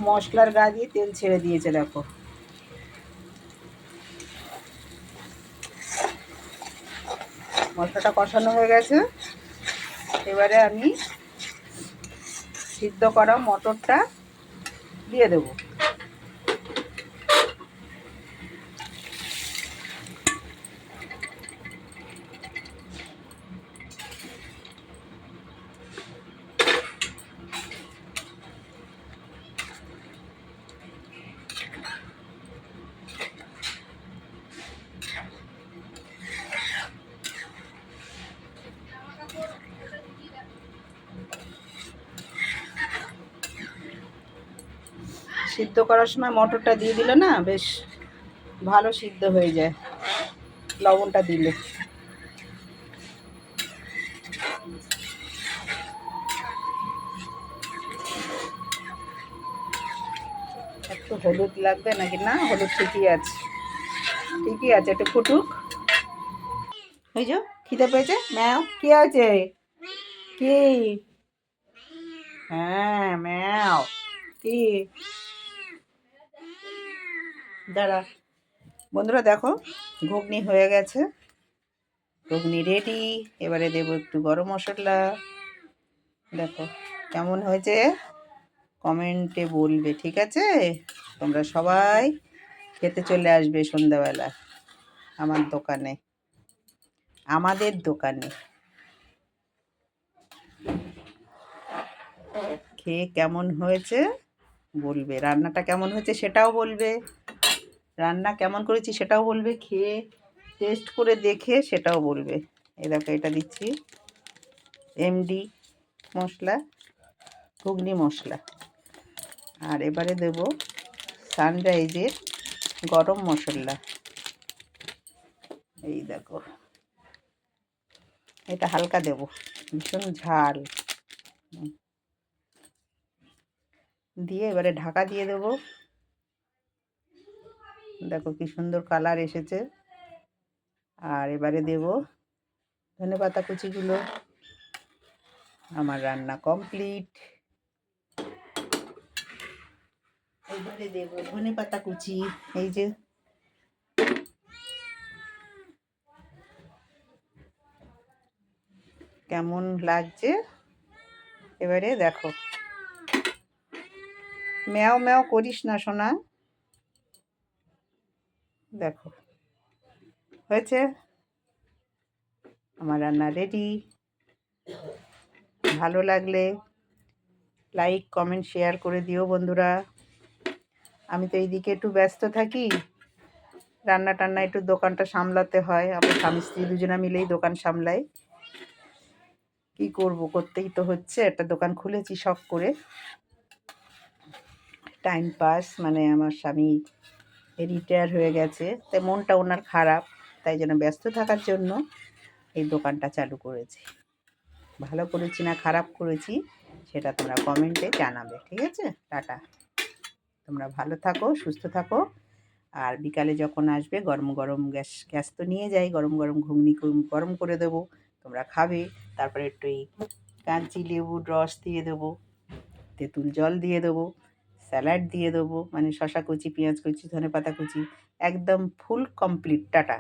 মশলার গা দিয়ে তেল ছেড়ে দিয়েছে, দেখো। মশলাটা কষানো হয়ে গেছে। এবারে আমি সিদ্ধ করা মটরটা দিয়ে দেবো। সিদ্ধ করার সময় মটরটা দিয়ে দিলে না বেশ ভালো সিদ্ধ হয়ে যায়, লবণটা দিলে। একটু হলুদ লাগবে নাকি? না, হলুদ ঠিকই আছে, ঠিকই আছে, একটু ফুটুক। ওই যে খিদে পেয়েছে, ম্যাও কি আছে? কি? হ্যাঁ ম্যাও কি? দাঁড়া। বন্ধুরা দেখো, ঘুগনি হয়ে গেছে, ঘুগনি রেডি। এবারে দেবো একটু গরম মশলা। দেখো কেমন হয়েছে, কমেন্টে বলবে, ঠিক আছে? তোমরা সবাই খেতে চলে আসবে সন্ধ্যাবেলা আমার দোকানে, আমাদের দোকানে। খেয়ে কেমন হয়েছে বলবে, রান্নাটা কেমন হয়েছে সেটাও বলবে, রান্না কেমন করেছি সেটাও বলবে, খেয়ে টেস্ট করে দেখে সেটাও বলবে। এই দেখো, এটা দিচ্ছি এমডি মশলা, ঘুগনি মশলা। আর এবারে দেব সানরাইজের গরম মশলা। এই দেখো, এটা হালকা দেব, ভীষণ ঝাল। দিয়ে এবারে ঢাকা দিয়ে দেব। দেখো কি সুন্দর কালার এসেছে। আর এবারে দেব ধনেপাতা কুচিগুলো। আমার রান্না কমপ্লিট। এবারে দেব ধনেপাতা কুচি, এই যে। কেমন লাগছে এবারে দেখো। ম্যাও ম্যাও করিস না সোনা। দেখো হয়েছে, আমার রান্না রেডি। ভালো লাগলে লাইক কমেন্ট শেয়ার করে দিও বন্ধুরা। আমি তো এইদিকে একটু ব্যস্ত থাকি, রান্না টান্না একটু দোকানটা সামলাতে হয়। আমার স্বামী স্ত্রী দুজনা মিলেই দোকান সামলাই। কি করব, করতেই তো হচ্ছে, একটা দোকান খুলেছি শখ করে। টাইম পাস, মানে আমার স্বামী রিটায়ার হয়ে গেছে, তাই মনটা ওনার খারাপ, তাই জন্য ব্যস্ত থাকার জন্য এই দোকানটা চালু করেছি। ভালো করেছি না খারাপ করেছি সেটা তোমরা কমেন্টে জানাবে, ঠিক আছে? টাটা। তোমরা ভালো থাকো, সুস্থ থাকো। আর বিকালে যখন আসবে গরম গরম গ্যাস তো নিয়ে যাই, গরম গরম ঘুগনি গরম করে দেবো, তোমরা খাবে। তারপরে একটু এই কাঁচি লেবুর রস দিয়ে দেবো, তেঁতুল জল দিয়ে দেবো, স্যালাড দিয়ে দেবো, মানে শশা কুচি, পেঁয়াজ কুচি, ধনেপাতা কুচি, একদম ফুল কমপ্লিট। টাটা।